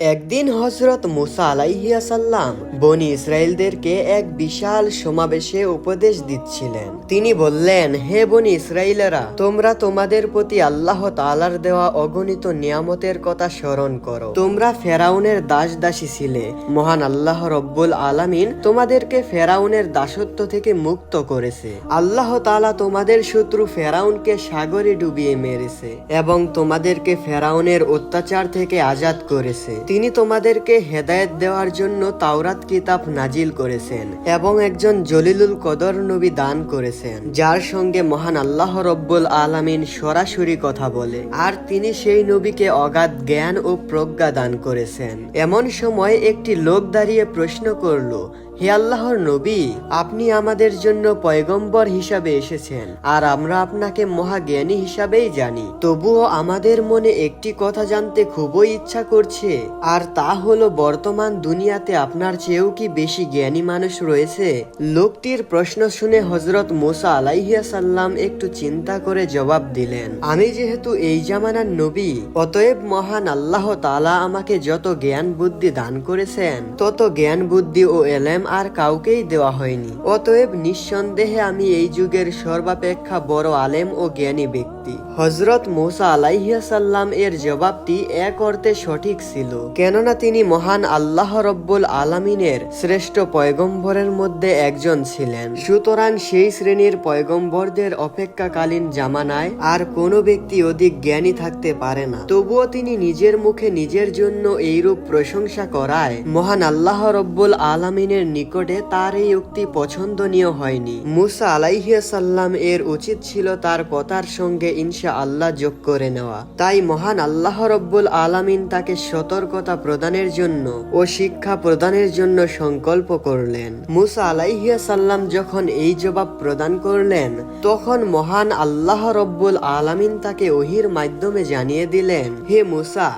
একদিন হযরত মুসা আলাইহিসসালাম বনী ইসরাইলদেরকে এক বিশাল সমাবেশে উপদেশ দিচ্ছিলেন। তিনি বললেন, হে বনী ইসরাইলেরা, তোমরা তোমাদের প্রতি আল্লাহ তাআলার দেওয়া অগণিত নিয়ামতের কথা স্মরণ করো। তোমরা ফেরাউনের দাস দাসী ছিলে। মহান আল্লাহ রব্বুল আলামিন তোমাদেরকে ফেরাউনের দাসত্ব থেকে মুক্ত করেছে। আল্লাহ তাআলা তোমাদের শত্রু ফেরাউনকে সাগরে ডুবিয়ে মেরেছে এবং তোমাদেরকে ফেরাউনের অত্যাচার থেকে আজাদ করেছে। তিনি তোমাদেরকে হেদায়েত দেওয়ার জন্য তাওরাত কিতাব নাজিল করেছেন এবং একজন জলিলুল কদর নবী দান করেছেন, যার সঙ্গে মহান আল্লাহ রব্বুল আলামিন সরাসরি কথা বলে, আর তিনি সেই নবীকে অগাধ জ্ঞান ও প্রজ্ঞা দান করেছেন। এমন সময় একটি লোক দাঁড়িয়ে প্রশ্ন করল, হে আল্লাহর নবী, আপনি আমাদের জন্য পয়গম্বর হিসাবে এসেছেন, আর আমরা আপনাকে মহাজ্ঞানী হিসাবেই জানি। তবুও আমাদের মনে একটি কথা জানতে খুবই ইচ্ছা করছে, আর তা হলো বর্তমান দুনিয়াতে আপনার চেয়েও কি বেশি জ্ঞানী মানুষ রয়েছে? লোকটির প্রশ্ন শুনে হযরত মুসা আলাইহিসসালাম একটু চিন্তা করে জবাব দিলেন, আমি যেহেতু এই জামানার নবী, অতএব মহান আল্লাহ তাআলা আমাকে যত জ্ঞান বুদ্ধি দান করেছেন, তত জ্ঞান বুদ্ধি ও এলেম আর কাউকেই দেওয়া হয়নি। অতএব নিঃসন্দেহে আমি এই যুগের সর্বাপেক্ষা বড় আলেম ও জ্ঞানী ব্যক্তি। হযরত মুসা আলাইহিসসালাম এর জবাবটি এক অর্থে সঠিক ছিল, কেননা তিনি মহান আল্লাহ রব্বুল আলামিনের শ্রেষ্ঠ পয়গম্বরের মধ্যে একজন ছিলেন। সুতরাং সেই শ্রেণীর পয়গম্বরদের অপেক্ষাকালীন জামানায় আর কোনো ব্যক্তি অধিক জ্ঞানী থাকতে পারে না। তবুও তিনি নিজের মুখে নিজের জন্য এইরূপ প্রশংসা করায় মহান আল্লাহ রব্বুল আলামিনের নিকটে তার এই উক্তি পছন্দনীয় হয়নি। মুসা আলাইহিসসালাম এর উচিত ছিল তার কথার সঙ্গে ইনশাআল্লাহ যোগ করে নেওয়া। তাই মহান আল্লাহ রব্বুল আলামিন তাকে সতর্কতা প্রদানের জন্য ও শিক্ষা প্রদানের জন্য সংকল্প করলেন। মুসা আলাইহিসসালাম যখন এই জবাব প্রদান করলেন, তখন মহান আল্লাহ রব্বুল আলামিন তাকে ওহীর মাধ্যমে জানিয়ে দিলেন, হে মুসা,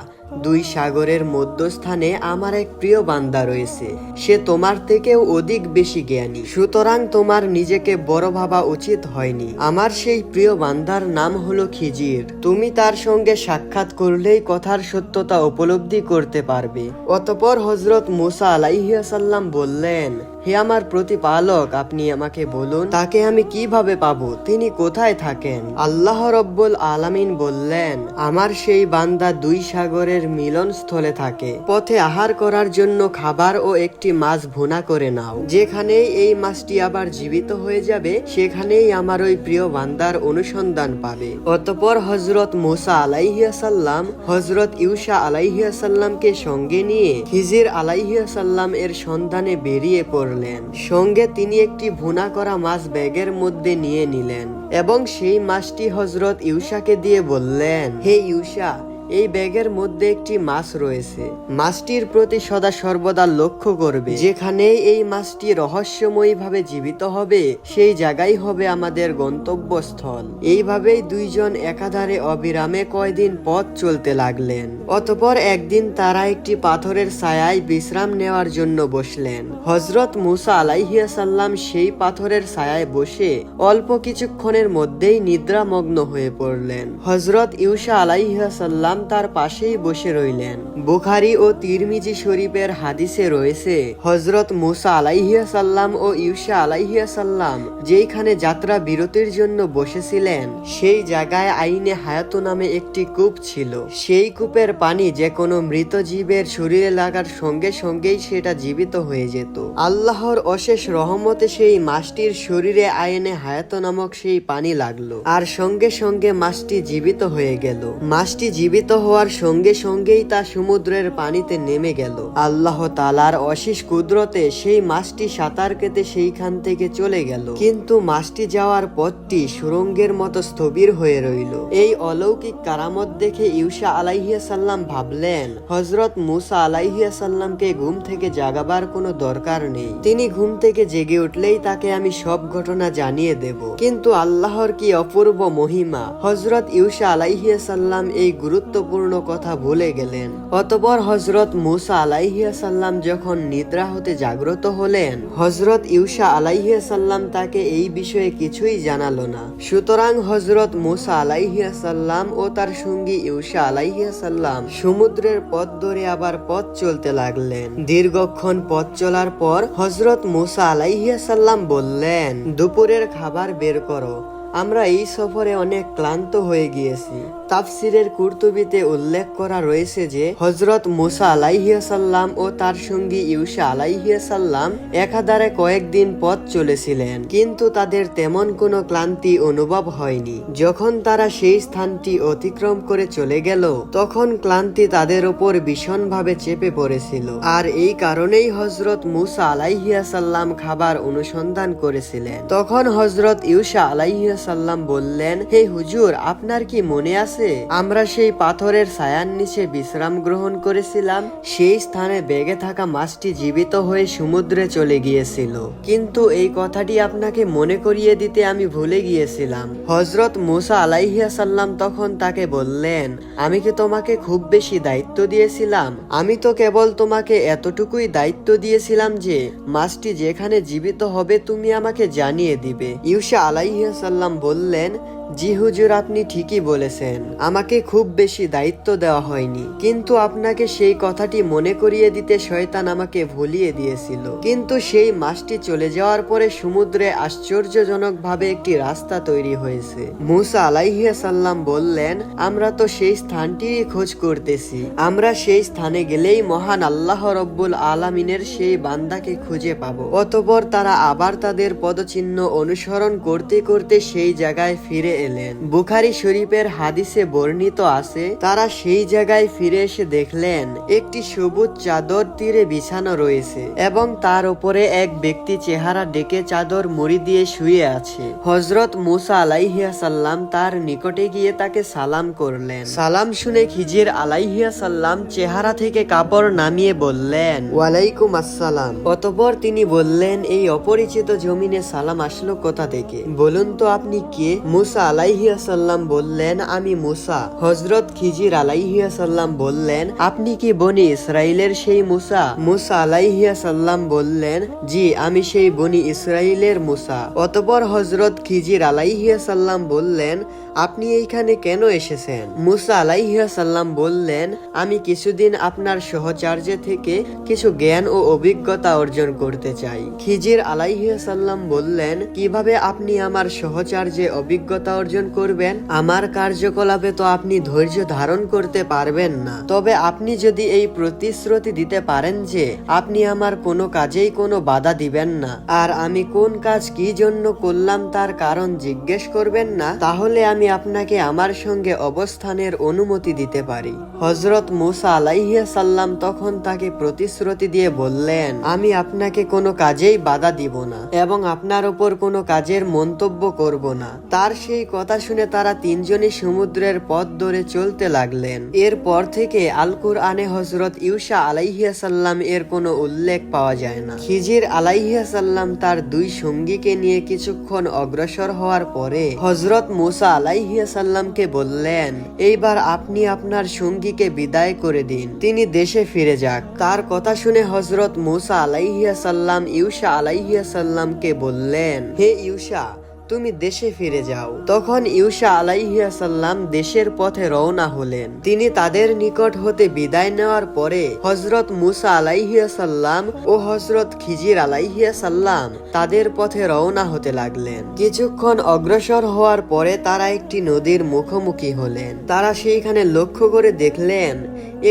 দুই সাগরের মধ্যস্থানে আমার এক প্রিয় বান্দা রয়েছে। সে তোমার থেকেও অধিক বেশি জ্ঞানী। সুতরাং তোমার নিজেকে বড় ভাবা উচিত হয়নি। আমার সেই প্রিয় বান্দার নাম হলো খিজির। তুমি তার সঙ্গে সাক্ষাৎ করলেই কথার সত্যতা উপলব্ধি করতে পারবে। অতঃপর হযরত মুসা আলাইহিসসালাম বললেন, হে আমার প্রতিপালক, আপনি আমাকে বলুন, তাকে আমি কিভাবে পাবো? তিনি কোথায় থাকেন? আল্লাহ রব্বুল আলামিন বললেন, আমার সেই বান্দা দুই সাগরের মিলন স্থলে থাকে। পথে আহার করার জন্য খাবার ও একটি মাছ ভুনা করে নাও। যেখানেই এই মাছটি আবার জীবিত হয়ে যাবে, সেখানেই আমার ওই প্রিয় বান্দার অনুসন্ধান পাবে। অতঃপর হযরত মুসা আলাইহিসসালাম হযরত ইউসা আলাইহিসসালামকে সঙ্গে নিয়ে খিজির আলাইহিসসালাম এর সন্ধানে বেরিয়ে পড়লেন। সঙ্গে তিনি একটি ভুনা করা মাছ ব্যাগের মধ্যে নিয়ে নিলেন এবং সেই মাছটি হযরত ইউসাকে দিয়ে বললেন, হে ইউসা, এই ব্যাগের মধ্যে একটি মাছ রয়েছে। মাছটির প্রতি সদা সর্বদা লক্ষ্য করবে। যেখানে এই মাছটি রহস্যময়ী ভাবে জীবিত হবে, সেই জায়গায় হবে আমাদের গন্তব্যস্থল। এইভাবেই দুইজন একাধারে অবিরামে কয়দিন পথ চলতে লাগলেন। অতঃপর একদিন তারা একটি পাথরের ছায়ায় বিশ্রাম নেওয়ার জন্য বসলেন। হযরত মুসা আলাইহিসসালাম সেই পাথরের ছায়ায় বসে অল্প কিছুক্ষণের মধ্যেই নিদ্রামগ্ন হয়ে পড়লেন। হযরত ইউসা আলাইহিসসালাম তার পাশেই বসে রইলেন। বুখারী ও তিরমিজি শরীফের হাদিসে রয়েছে, হযরত মুসা আলাইহিসসালাম ও ইউসা আলাইহিসসালাম যেইখানে যাত্রা বিরতির জন্য বসেছিলেন, সেই জায়গায় আইনে হায়াত নামে একটি কূপ ছিল। সেই কূপের পানি যে কোনো মৃত জীবের শরীরে লাগার সঙ্গে সঙ্গেই সেটা জীবিত হয়ে যেত। আল্লাহর অশেষ রহমতে সেই মাছটির শরীরে আইনে হায়াত নামক সেই পানি লাগলো, আর সঙ্গে সঙ্গে মাছটি জীবিত হয়ে গেল। মাছটি জীবিত হওয়ার সঙ্গে সঙ্গেই তা সমুদ্রের পানিতে নেমে গেল। আল্লাহ তাআলার অশেষ কুদরতে সেই মাছটি সাঁতার কেটে সেইখান থেকে চলে গেল, কিন্তু মাছটি যাওয়ার পথটি সুরঙ্গের মতো স্থবির হয়ে রইল। এই অলৌকিক কারামত দেখে ইউসা আলাইহিসসালাম ভাবলেন, হযরত মুসা আলাইহিসসালামকে ঘুম থেকে জাগাবার কোনো দরকার নেই। তিনি ঘুম থেকে জেগে উঠলেই তাকে আমি সব ঘটনা জানিয়ে দেব। কিন্তু আল্লাহর কি অপূর্ব মহিমা! হযরত ইউসা আলাইহিসসালাম এই গুরুত্ব গুরুত্বপূর্ণ কথা ভুলে গেলেন। অতঃপর হযরত মূসা আলাইহিস সালাম যখন নিদ্রা হতে জাগ্রত হলেন, হযরত ইউশা আলাইহিস সালাম তাকে এই বিষয়ে কিছুই জানালো না। সুতরাং হযরত মূসা আলাইহিস সালাম ও তার সঙ্গী ইউশা আলাইহিস সালাম সমুদ্রের পথ ধরে আবার পথ চলতে লাগলেন। দীর্ঘক্ষণ পথ চলার পর হযরত মূসা আলাইহিস সালাম বললেন, দুপুরের খাবার বের করো, আমরা এই সফরে অনেক ক্লান্ত হয়ে গিয়েছি। তাফসিরের কুরতুবিতে উল্লেখ করা রয়েছে যে হযরত মূসা আলাইহিস সালাম ও তার সঙ্গী ইউশা আলাইহিস সালাম একাধারে কয়েকদিন পথ চলেছিলেন, কিন্তু তাদের তেমন কোনো ক্লান্তি অনুভব হয়নি। যখন তারা সেই স্থানটি অতিক্রম করে চলে গেল, তখন ক্লান্তি তাদের উপর ভীষণভাবে চেপে পড়েছিল। আর এই কারণেই হযরত মূসা আলাইহিস সালাম খাবার অনুসন্ধান করেছিলেন। তখন হযরত ইউশা আলাইহিস সালাম বললেন, হে হুজুর, আপনার কি মনে আছে আমরা সেই পাথরের ছায়ার নিচে বিশ্রাম গ্রহণ করেছিলাম? সেই স্থানে বেগে থাকা মাছটি জীবিত হয়ে সমুদ্রে চলে গিয়েছিল, কিন্তু এই কথাটি আপনাকে মনে করিয়ে দিতে আমি ভুলে গিয়েছিলাম। হযরত মূসা আলাইহিস সালাম তখন তাকে বললেন, আমি কি তোমাকে খুব বেশি দায়িত্ব দিয়েছিলাম? আমি তো কেবল তোমাকে এতটুকুই দায়িত্ব দিয়েছিলাম যে মাছটি যেখানে জীবিত হবে তুমি আমাকে জানিয়ে দিবে। ইউশা আলাইহিস সালাম বললেন, জি হুজুর, আপনি ঠিকই বলেছেন, আমাকে খুব বেশি দায়িত্ব দেওয়া হয়নি, কিন্তু আপনাকে সেই কথাটি মনে করিয়ে দিতে শয়তান আমাকে ভুলিয়ে দিয়েছিল। কিন্তু সেই মাসটি চলে যাওয়ার পরে সমুদ্রে আশ্চর্যজনকভাবে একটি রাস্তা তৈরি হয়েছে। মূসা আলাইহিস সালাম বললেন, আমরা তো সেই স্থানটিরই খোঁজ করতেছি, আমরা সেই স্থানে গেলেই মহান আল্লাহ রব্বুল আলামিনের সেই বান্দাকে খুঁজে পাবো। অতঃপর তারা আবার তাদের পদচিহ্ন অনুসরণ করতে করতে সেই জায়গায় ফিরে এলেন। বুখারী শরীফের হাদিসে বর্ণিত আছে, তারা সেই জায়গায় ফিরে এসে দেখলেন একটি সবুজ চাদর তীরে বিছানো রয়েছে এবং তার উপরে এক ব্যক্তি চেহারা ডেকে চাদর মুড়ি দিয়ে শুয়ে আছে। হযরত মূসা আলাইহিস সালাম তার নিকটে গিয়ে তাকে সালাম করলেন। সালাম শুনে খিজির আলাইহিস সালাম চেহারা থেকে কাপড় নামিয়ে বললেন, ওয়ালাইকুম আসসালাম। অতঃপর তিনি বললেন, এই অপরিচিত জমিনে সালাম আসলো কোথা থেকে? বলুন তো আপনি কে? মূসা আলাইহিস সালাম বললেন, আমি মূসা। হযরত খিজির আলাইহিস সালাম বললেন, আপনি কি বনি ইসরাইলের সেই মূসা? মূসা আলাইহিস সালাম বললেন, জি, আমি সেই বনি ইসরাইলের মূসা। অতঃপর হযরত খিজির আলাইহিস সালাম বললেন, আপনি এইখানে কেন এসেছেন? মূসা আলাইহিস সালাম বললেন, আমি কিছুদিন আপনার সহচর্যে থেকে কিছু জ্ঞান ও অভিজ্ঞতা অর্জন করতে চাই। খিজির আলাইহিস সালাম বললেন, কিভাবে আপনি আমার সহচর্যে অভিজ্ঞতা অর্জন করবেন? আমার কার্যকলাপে তো আপনি ধৈর্য ধারণ করতে পারবেন না। তবে আপনি যদি এই প্রতিশ্রুতি দিতে পারেন যে আপনি আমার কোনো কাজেই কোনো বাধা দিবেন না, আর আমি কোন কাজ কি জন্য করলাম তার কারণ জিজ্ঞেস করবেন না, তাহলে আমি আপনাকে আমার সঙ্গে অবস্থানের অনুমতি দিতে পারি। হযরত মূসা আলাইহিস সালাম তখন তাকে প্রতিশ্রুতি দিয়ে বললেন, আমি আপনাকে কোনো কাজেই বাধা দিব না এবং আপনার উপর কোনো কাজের মন্তব্য করব না। তার সেই কথা শুনে তারা তিনজনই সমুদ্রের পথ ধরে চলতে লাগলেন। এরপর থেকে আল কুরআনে হযরত ইউশা আলাইহিস সালাম এর কোনো উল্লেখ পাওয়া যায় না। খিজির আলাইহিস সালাম তার দুই সঙ্গীকে নিয়ে কিছুক্ষণ অগ্রসর হওয়ার পরে হযরত মূসা আলাইহিস সালামকে বললেন, এইবার আপনি আপনার সঙ্গীকে বিদায় করে দিন, তিনি দেশে ফিরে যাক। তার কথা শুনে হযরত মূসা আলাইহিস সালাম ইউশা আলাইহিস সালামকে বললেন, হে ইউশা, তুমি দেশে ফিরে যাও। তখন ইউশা আলাইহিস সালাম দেশের পথে রওনা হলেন। তিনি তাদের নিকট হতে বিদায় নেওয়ার পরে হযরত মূসা আলাইহিস সালাম ও হযরত খিজির আলাইহিস সালাম তাদের পথে রওনা হতে লাগলেন। কিছুক্ষণ অগ্রসর হওয়ার পরে তারা একটি নদীর মুখোমুখি হলেন। তারা সেইখানে লক্ষ্য করে দেখলেন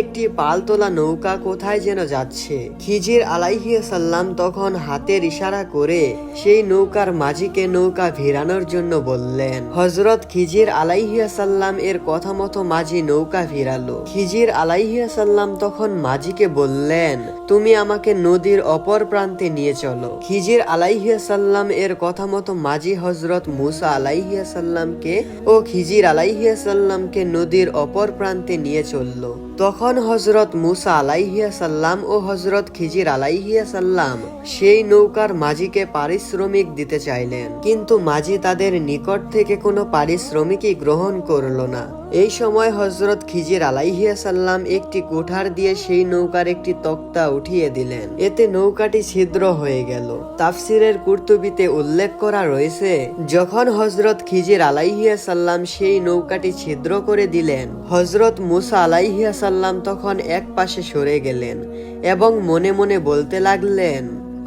একটি পালতোলা নৌকা কোথায় যেন যাচ্ছে। খিজির আলাইহিস সালাম তখন হাতের ইশারা করে সেই নৌকার মাঝিকে নৌকা ভিড়ানোর জন্য বললেন। হযরত খিজির আলাইহিস সালাম এর কথা মতো মাঝি নৌকা ভিড়ালো। খিজির আলাইহিস সালাম তখন মাঝিকে বললেন, তুমি আমাকে নদীর অপর প্রান্তে নিয়ে চলো। খিজির আলাইহিস সালাম এর কথা মতো মাঝি হযরত মূসা আলাইহিস সালামকে ও খিজির আলাইহিস সালামকে নদীর অপর প্রান্তে নিয়ে চলল। তখন হযরত মূসা আলাইহিস সালাম ও হযরত খিজির আলাইহিস সালাম সেই নৌকার মাঝিকে পারিশ্রমিক দিতে চাইলেন, কিন্তু মাঝি তাদের নিকট থেকে কোনো পারিশ্রমিকই গ্রহণ করল না। এই সময় হযরত খিজির আলাইহিসসালাম একটি কুঠার দিয়ে সেই নৌকার একটি তক্তা উঠিয়ে দিলেন। এতে নৌকাটি ছিদ্র হয়ে গেল। তাফসিরের কুরতুবিতে উল্লেখ করা রয়েছে, যখন হযরত খিজির আলাইহিসসালাম সেই নৌকাটি ছিদ্র করে দিলেন, হযরত মুসা আলাইহিসসালাম তখন এক পাশে সরে গেলেন এবং মনে মনে বলতে লাগলেন,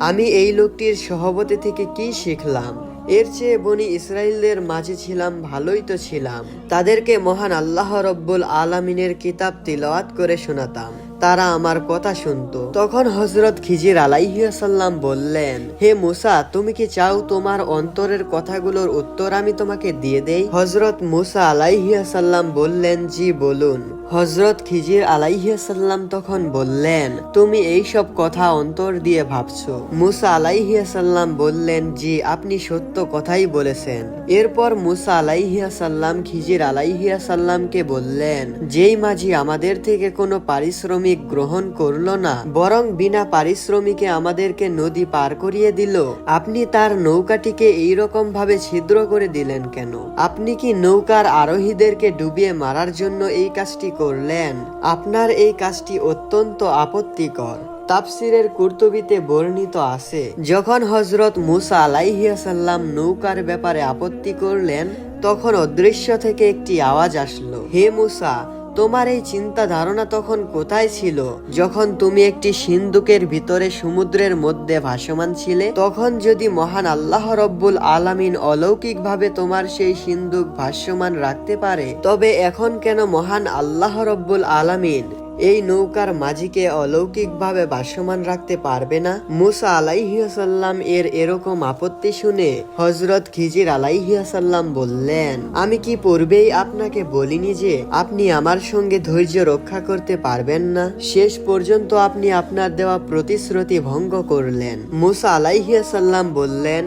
আমি এই লোকটির সহবতে থেকে কি শিখলাম? এর চেয়ে বনি ইসরাইলদের মাঝে ছিলাম ভালোই তো ছিলাম। তাদেরকে মহান আল্লাহ রব্বুল আলামিনের কিতাব তিলাওয়াত করে শোনাতাম, তারা আমার কথা শুনতো। তখন হযরত খিজির আলাইহিসসালাম বললেন, হে মুসা, তুমি কি চাও তোমার অন্তরের কথাগুলোর উত্তর আমি তোমাকে দিয়ে দেই? হযরত মুসা আলাইহিসসালাম বললেন, জি বলুন। হযরত খিজির আলাইহিসসালাম তখন বললেন, তুমি এই সব কথা অন্তর দিয়ে ভাবছো? মুসা আলাইহিসসালাম বললেন, জি, আপনি সত্য কথাই বলেছেন। এরপর মুসা আলাইহিসসালাম খিজির আলাইহিসসালামকে বললেন, যেই মাঝি আমাদের থেকে কোনো পারিশ্রমিক গ্রহণ করলো না, বরং বিনা পারিশ্রমিকে আমাদেরকে নদী পার করিয়ে দিল, আপনি তার নৌকাটিকে এইরকম ভাবে ছিদ্র করে দিলেন কেন? আপনি কি নৌকার আরোহীদেরকে ডুবিয়ে মারার জন্য এই কাজটি করলেন? আপনার এই কাজটি অত্যন্ত আপত্তিকর। তাফসিরের কুরতুবিতে বর্ণিত আছে, যখন হযরত মুসা আলাইহিসসালাম নৌকার ব্যাপারে আপত্তি করলেন, তখন অদৃশ্য থেকে একটি আওয়াজ আসলো, হে মুসা, তোমার এই চিন্তা ধারণা তখন কোথায় ছিল যখন তুমি একটি সিন্দুকের ভিতরে সমুদ্রের মধ্যে ভাসমান ছিলে? তখন যদি মহান আল্লাহ রব্বুল আলামিন অলৌকিকভাবে তোমার সেই সিন্দুক ভাসমান রাখতে পারে, তবে এখন কেন মহান আল্লাহ রব্বুল আলামিন এই নৌকার মাঝিকে অলৌকিকভাবে ভাসমান রাখতে পারবে না? মুসা আলাইহিসসালাম এর এরকম আপত্তি শুনে হযরত খিজির আলাইহিসসালাম বললেন, আমি কি পূর্বেই আপনাকে বলিনি যে আপনি আমার সঙ্গে ধৈর্য রক্ষা করতে পারবেন না? শেষ পর্যন্ত আপনি আপনার দেওয়া প্রতিশ্রুতি ভঙ্গ করলেন। মুসা আলাইহিসসালাম বললেন,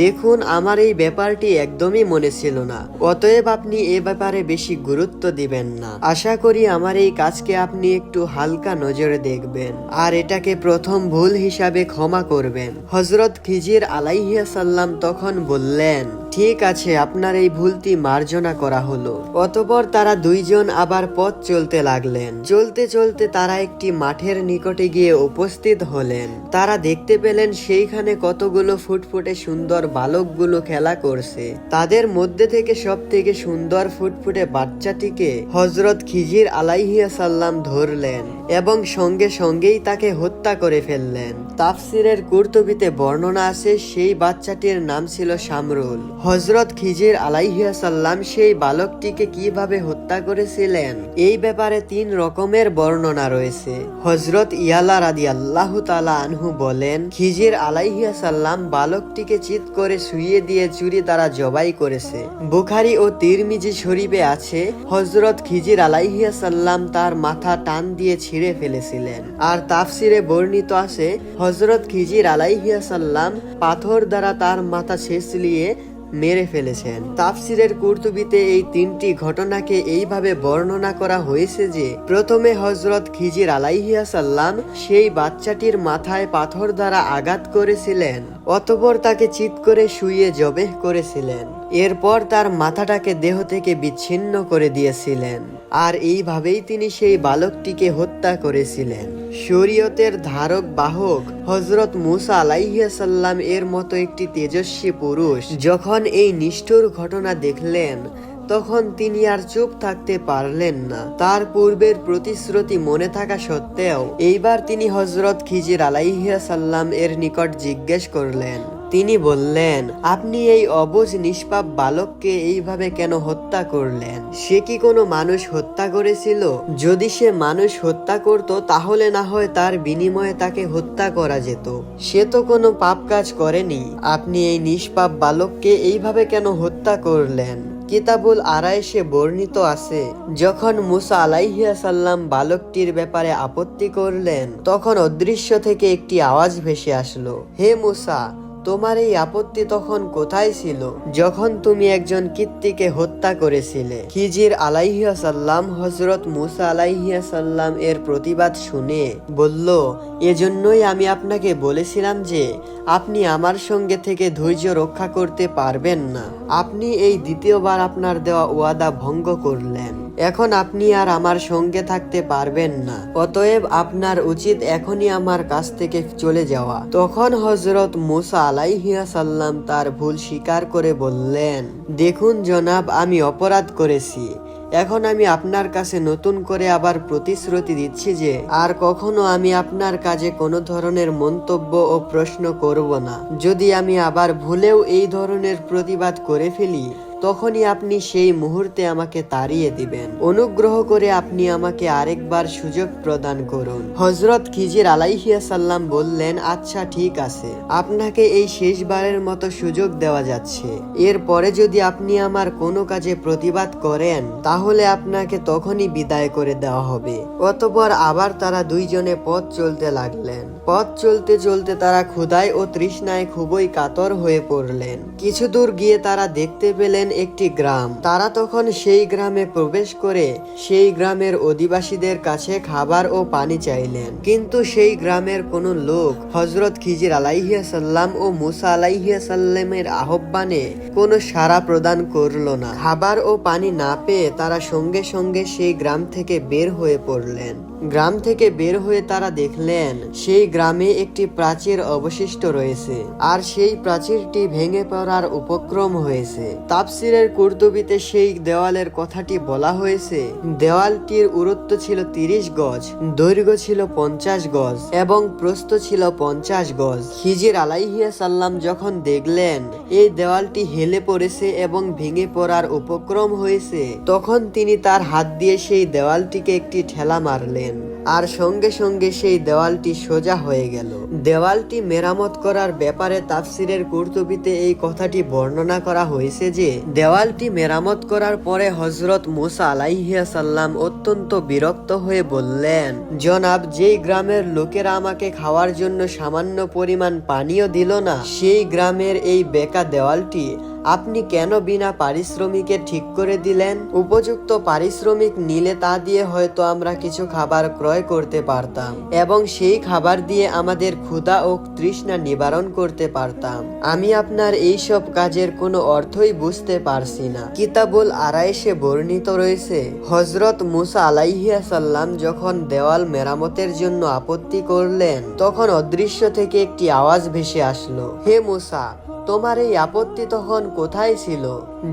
দেখুন, আমার এই ব্যাপারটি একদমই মনে ছিল না, অতএব আপনি এ ব্যাপারে বেশি গুরুত্ব দিবেন না। আশা করি আমার এই কাজকে আপনি একটু হালকা নজরে দেখবেন আর এটাকে প্রথম ভুল হিসাবে ক্ষমা করবেন। হযরত খিজির আলাইহিসসালাম তখন বললেন, ঠিক আছে, আপনার এই ভুলটি মার্জনা করা হলো। অতঃপর তারা দুইজন আবার পথ চলতে লাগলেন। চলতে চলতে তারা একটি মাঠের নিকটে গিয়ে উপস্থিত হলেন। তারা দেখতে পেলেন সেইখানে কতগুলো ফুটফুটে সুন্দর বালকগুলো খেলা করছে। তাদের মধ্যে থেকে সব থেকে সুন্দর ফুটফুটে বাচ্চাটিকে হযরত খিজির আলাইহিসসালাম ধরলেন এবং সঙ্গে সঙ্গেই তাকে হত্যা করে ফেললেন। তাফসিরের কুরতুবিতে বর্ণনা আছে, সেই বাচ্চাটির নাম ছিল শামরুল। হযরত খিজির আলাইহিসসালাম সেই বালকটিকে কিভাবে হত্যা করেছিলেন, এই ব্যাপারে 3 রকমের বর্ণনা রয়েছে। হযরত ইয়ালা রাদিয়াল্লাহু তাআলা আনহু বলেন, খিজির আলাইহিসসালাম বালকটিকে চিৎ করে শুইয়ে দিয়ে চুরি দ্বারা জবাই করেছে। বুখারী ও তিরমিজি শরীফে আছে, হযরত খিজির আলাইহিসসালাম তার মাথা টান দিয়ে ছিঁড়ে ফেলেছিলেন। আর তাফসিরে বর্ণিত আছে, হযরত খিজির আলাইহিসসালাম পাথর দ্বারা তার মাথা ছেঁচলিয়ে মেরে ফেলেছেন। তাফসিরের কুরতুবিতে এই 3টি ঘটনাকে এইভাবে বর্ণনা করা হয়েছে যে, প্রথমে হযরত খিজির আলাইহিসসালাম সেই বাচ্চাটির মাথায় পাথর দ্বারা আঘাত করেছিলেন, অতঃপর তাকে চিৎ করে শুইয়ে জবেহ করেছিলেন। এরপর তার মাথাটাকে দেহ থেকে বিচ্ছিন্ন করে দিয়েছিলেন, আর এইভাবেই তিনি সেই বালকটিকে হত্যা করেছিলেন। শরীয়তের ধারক বাহক হযরত মুসা আলাইহিসসালাম এর মতো একটি তেজস্বী পুরুষ যখন এই নিষ্ঠুর ঘটনা দেখলেন, তখন তিনি আর চুপ থাকতে পারলেন না। তার পূর্বের প্রতিশ্রুতি মনে থাকা সত্ত্বেও এইবার তিনি হযরত খিজির আলাইহিসসালাম এর নিকট জিজ্ঞেস করলেন। তিনি বললেন, আপনি এই অবুঝ নিষ্পাপ বালককে এইভাবে কেন হত্যা করলেন? সে কি কোনো মানুষ হত্যা করেছিল? যদি সে মানুষ হত্যা করত, তাহলে না হয় তার বিনিময়ে তাকে হত্যা করা যেত। সে তো কোনো পাপ কাজ করেনি। আপনি এই নিষ্পাপ বালককে এইভাবে কেন হত্যা করলেন? কিতাবুল আরায়েশে বর্ণিত আছে, যখন মুসা আলাইহিসসালাম বালকটির ব্যাপারে আপত্তি করলেন, তখন অদৃশ্য থেকে একটি আওয়াজ ভেসে আসলো, হে মুসা, তোমার এই আপত্তি তখন কোথায় ছিল যখন তুমি একজন কীর্তিকে হত্যা করেছিলে? খিজির আলাইহিসসালাম হযরত মুসা আলাইহিসসালাম এর প্রতিবাদ শুনে বলল, এজন্যই আমি আপনাকে বলেছিলাম যে আপনি আমার সঙ্গে থেকে ধৈর্য রক্ষা করতে পারবেন না। আপনি এই দ্বিতীয়বার আপনার দেওয়া ওয়াদা ভঙ্গ করলেন এখন আপনি আর আমার সঙ্গে থাকতে পারবেন না, অতএব আপনার উচিত এখনই আমার কাছ থেকে চলে যাওয়া। তখন হযরত মূসা আলাইহিসসালাম তার ভুল স্বীকার করে বললেন, দেখুন জনাব, আমি অপরাধ করেছি। এখন আমি আপনার কাছে নতুন করে আবার প্রতিশ্রুতি দিচ্ছি যে আর কখনো আমি আপনার কাজে কোনো ধরনের মন্তব্য ও প্রশ্ন করব না। যদি আমি আবার ভুলেও এই ধরনের প্রতিবাদ করে ফেলি, তখনই আপনি সেই মুহূর্তে আমাকে তাড়িয়ে দিবেন। অনুগ্রহ করে আপনি আমাকে আরেকবার সুযোগ প্রদান করুন। হযরত খিজির আলাইহিসসালাম বললেন, আচ্ছা ঠিক আছে, আপনাকে এই শেষবারের মতো সুযোগ দেওয়া যাচ্ছে। এরপরে যদি আপনি আমার কোনো কাজে প্রতিবাদ করেন, তাহলে আপনাকে তখনই বিদায় করে দেওয়া হবে। অতঃপর আবার তারা দুইজনে পথ চলতে লাগলেন। পথ চলতে চলতে তারা ক্ষুধায় ও তৃষ্ণায় খুবই কাতর হয়ে পড়লেন। কিছু দূর গিয়ে তারা দেখতে পেলেন একটি গ্রাম। তারা তখন সেই গ্রামে প্রবেশ করে সেই গ্রামের অধিবাসীদের কাছে খাবার ও পানি চাইলেন, কিন্তু সেই গ্রামের কোনো লোক হযরত খিজির আলাইহিসসালাম ও মূসা আলাইহিসসালামের আহ্বানে কোনো সাড়া প্রদান করলো না। খাবার ও পানি না পেয়ে তারা সঙ্গে সঙ্গে সেই গ্রাম থেকে বের হয়ে পড়লেন। গ্রাম থেকে বের হয়ে তারা দেখলেন সেই গ্রামে একটি প্রাচীর অবশিষ্ট রয়েছে, আর সেই প্রাচীরটি ভেঙে পড়ার উপক্রম হয়েছে। তাফসিরের কুরতুবিতে সেই দেওয়ালের কথাটি বলা হয়েছে, দেওয়ালটির উচ্চতা ছিল 30 গজ, দৈর্ঘ্য ছিল 50 গজ এবং প্রস্থ ছিল 50 গজ। খিজির আলাইহিসসালাম যখন দেখলেন এই দেওয়ালটি হেলে পড়েছে এবং ভেঙে পড়ার উপক্রম হয়েছে, তখন তিনি তার হাত দিয়ে সেই দেওয়ালটিকে একটি ঠেলা মারলেন, আর সঙ্গে সঙ্গে সেই দেওয়ালটি সোজা হয়ে গেল। দেওয়ালটি মেরামত করার ব্যাপারে তাফসিরের কুরতুবিতে এই কথাটি বর্ণনা করা হয়েছে যে দেওয়ালটি মেরামত করার পরে হযরত মূসা আলাইহিসসালাম অত্যন্ত বিরক্ত হয়ে বললেন, জনাব, যেই গ্রামের লোকেরা আমাকে খাওয়ার জন্য সামান্য পরিমাণ পানিও দিল না, সেই গ্রামের এই বেকা দেওয়ালটি আপনি কেন বিনা পারিশ্রমিকে ঠিক করে দিলেন? উপযুক্ত পারিশ্রমিক নিলে তা দিয়ে হয়তো আমরা কিছু খাবার ক্রয় করতে পারতাম এবং সেই খাবার দিয়ে আমাদের ক্ষুধা ও তৃষ্ণা নিবারণ করতে পারতাম। আমি আপনার এই সব কাজের কোনো অর্থই বুঝতে পারছি না। কিতাবুল আরাইশে বর্ণিত রয়েছে, হযরত মূসা আলাইহিসসালাম যখন দেওয়াল মেরামতের জন্য আপত্তি করলেন, তখন অদৃশ্য থেকে একটি আওয়াজ ভেসে আসলো, হে মূসা, তোমার এই আপত্তি তখন কোথায় ছিল,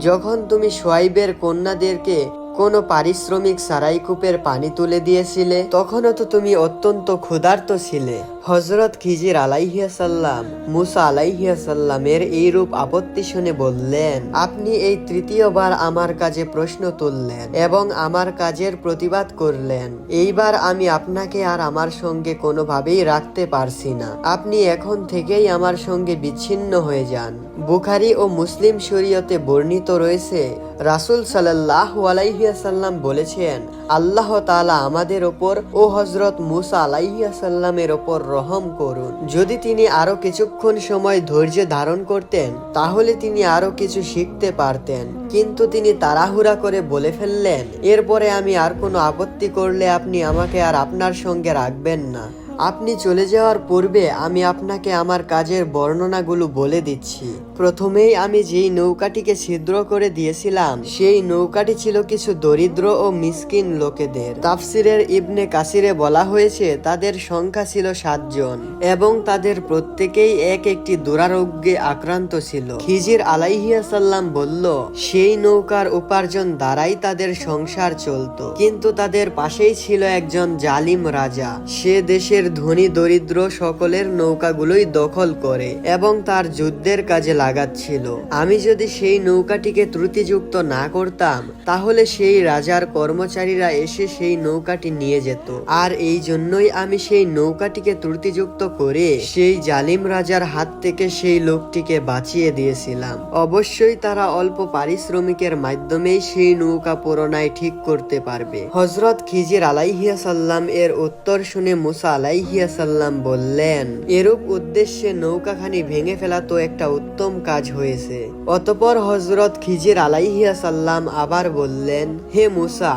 যখন তুমি শুআইবের কন্যাদেরকে কোনো পারিশ্রমিক ছাড়াই কূপের পানি তুলে দিয়েছিলে? তখনও তো তুমি অত্যন্ত ক্ষুধার্ত ছিলে। হযরত খিজির আলাইহিসসালাম মূসা আলাইহিসসালামের এই রূপ আপত্তি শুনে বললেন, আপনি এই তৃতীয়বার আমার কাজে প্রশ্ন তুললেন এবং আমার কাজের প্রতিবাদ করলেন। এইবার আমি আপনাকে আর আমার সঙ্গে কোনোভাবেই রাখতে পারছি না। আপনি এখন থেকেই আমার সঙ্গে বিচ্ছিন্ন হয়ে যান। বুখারী ও মুসলিম শরীয়তে বর্ণিত রয়েছে, রাসূল সাল্লাল্লাহু আলাইহিসসালাম বলেছেন, আল্লাহ তাআলা আমাদের ওপর ও হযরত মূসা আলাইহিসসালামের ওপর রহম করুন। যদি তিনি আরো কিছুক্ষণ সময় ধৈর্য ধারণ করতেন, তাহলে তিনি আরো কিছু শিখতে পারতেন, কিন্তু তিনি তাড়াহুড়া করে বলে ফেললেন, এরপরে আমি আর কোনো আপত্তি করলে আপনি আমাকে আর আপনার সঙ্গে রাখবেন না। আপনি চলে যাওয়ার পূর্বে আমি আপনাকে আমার কাজের বর্ণনাগুলো বলে দিচ্ছি। প্রথমেই আমি যেই নৌকাটিকে ছিদ্র করে দিয়েছিলাম, সেই নৌকাটি ছিল কিছু দরিদ্র ও মিসকিন লোকেদের। তাফসিরের ইবনে কাসিরে বলা হয়েছে তাদের সংখ্যা ছিল 7 জন এবং তাদের প্রত্যেকেই এক একটি দুরারোগ্যে আক্রান্ত ছিল। খিজির আলাইহিসসালাম বলল, সেই নৌকার উপার্জন দ্বারাই তাদের সংসার চলত, কিন্তু তাদের পাশেই ছিল একজন জালিম রাজা। সে দেশের ধনী দরিদ্র সকলের নৌকাগুলোই দখল করে এবং তার যুদ্ধের কাজে লাগাচ্ছিল। আমি যদি সেই নৌকাটিকে ত্রুটিযুক্ত না করতাম, তাহলে সেই রাজার কর্মচারীরা এসে সেই নৌকাটি নিয়ে যেত, আর এই জন্যই আমি সেই নৌকাটিকে ত্রুটিযুক্ত করে সেই জালিম রাজার হাত থেকে সেই লোকটিকে বাঁচিয়ে দিয়েছিলাম। অবশ্যই তারা অল্প পারিশ্রমিকের মাধ্যমেই সেই নৌকা পুনরায় ঠিক করতে পারবে। হযরত খিজির আলাইহিসসালাম এর উত্তর শুনে মূসা আলাইহিসসালাম বললেন, এরূপ উদ্দেশ্যে নৌকাখানি ভেঙে ফেলা তো একটা উত্তম কাজ হয়েছে। অতঃপর হযরত খিজির আলাইহিসসালাম আবার বললেন, হে মূসা,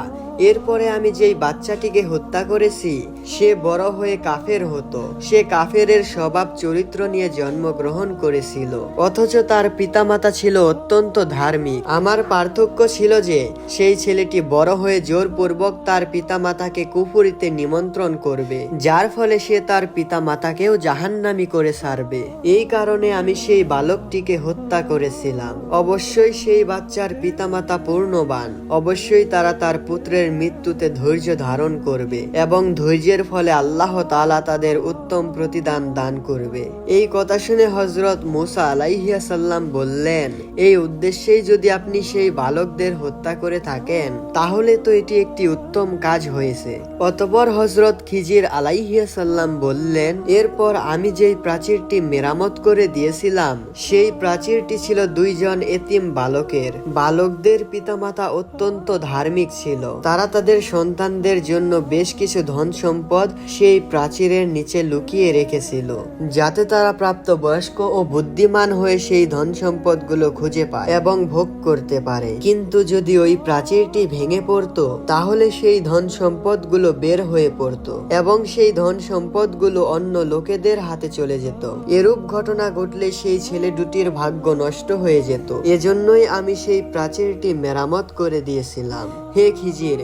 এরপরে আমি যেই বাচ্চাটিকে হত্যা করেছি সে বড় হয়ে কাফের হতো। সে কাফেরের স্বভাব চরিত্র নিয়ে জন্মগ্রহণ করেছিল, অথচ তার পিতামাতা ছিল অত্যন্ত ধার্মিক। আমার পার্থক্য ছিল যে সেই ছেলেটি বড় হয়ে জোরপূর্বক তার পিতামাতাকে কুফরিতে নিমন্ত্রণ করবে, যার ফলে সে তার পিতামাতাকেও জাহান্নামী করে ছাড়বে। এই কারণে আমি সেই বালকটিকে হত্যা করেছিলাম। অবশ্যই সেই বাচ্চার পিতামাতা পূর্ণবান, অবশ্যই তারা তার পুত্রের মৃত্যুতে ধৈর্য ধারণ করবে এবং ধৈর্যের ফলে আল্লাহ তাআলা তাদের উত্তম প্রতিদান দান করবে। এই কথা শুনে হযরত মূসা আলাইহিস সালাম বললেন, এই উদ্দেশ্যেই যদি আপনি সেই বালকদের হত্যা করে থাকেন তাহলে তো এটি একটি উত্তম কাজ হয়েছে। অতঃপর হযরত খিজির আলাইহিস সালাম বললেন, এরপর আমি যেই প্রাচীরটি মেরামত করে দিয়েছিলাম সেই প্রাচীরটি ছিল দুইজন এতিম বালকের। বালকদের পিতামাতা অত্যন্ত ধার্মিক ছিল। তারা তাদের সন্তানদের জন্য বেশ কিছু ধন সম্পদ সেই প্রাচীরের নিচে লুকিয়ে রেখেছিল, যাতে তারা প্রাপ্তবয়স্ক ও বুদ্ধিমান হয়ে সেই ধন সম্পদগুলো খুঁজে পায় এবং ভোগ করতে পারে। কিন্তু যদি ওই প্রাচীরটি ভেঙে পড়তো তাহলে সেই ধন সম্পদগুলো বের হয়ে পড়তো এবং সেই ধন সম্পদগুলো অন্য লোকেদের হাতে চলে যেত। এরূপ ঘটনা ঘটলে সেই ছেলে দুটির ভাগ্য নষ্ট হয়ে যেত। এজন্যই আমি সেই প্রাচীরটি মেরামত করে দিয়েছিলাম। হে খিজির,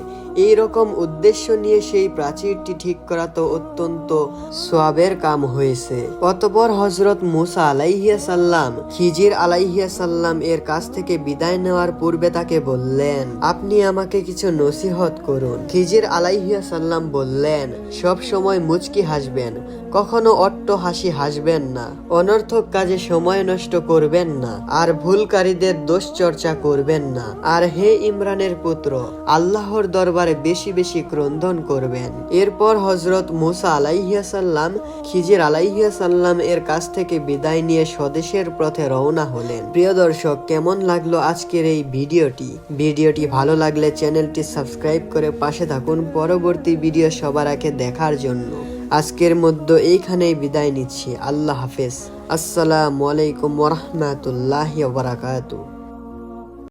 এই রকম উদ্দেশ্য নিয়ে সেই প্রাচীরটি ঠিক করা তো অত্যন্ত সওয়াবের কাম হয়েছে। অতঃপর হযরত মূসা আলাইহিস সালাম খিজির আলাইহিস সালাম এর কাছ থেকে বিদায় নেওয়ার পূর্বে তাকে বললেন, আপনি আমাকে কিছু নসিহত করুন। খিজির আলাইহিস সালাম বললেন, সব সময় মুচকি হাসবেন, কখনো অট্ট হাসি হাসবেন না, অনর্থক কাজে সময় নষ্ট করবেন না, আর ভুলকারীদের দোষ চর্চা করবেন না। আর হে ইমরানের পুত্র, আল্লাহর দরবারে বেশি বেশি ক্রন্দন করবেন। এরপর হযরত মূসা আলাইহিস সালাম খিজির আলাইহিস সালাম এর কাছ থেকে বিদায় নিয়ে স্বদেশের পথে রওনা হলেন। প্রিয় দর্শক, কেমন লাগলো আজকের এই ভিডিওটি ভালো লাগলে চ্যানেলটি সাবস্ক্রাইব করে পাশে থাকুন পরবর্তী ভিডিও সবার আগে দেখার জন্য। আজকের মধ্যে এইখানেই বিদায় নিচ্ছি। আল্লাহ হাফেজ। আসসালামু আলাইকুম ওয়া রাহমাতুল্লাহি ওয়া বারাকাতুহু।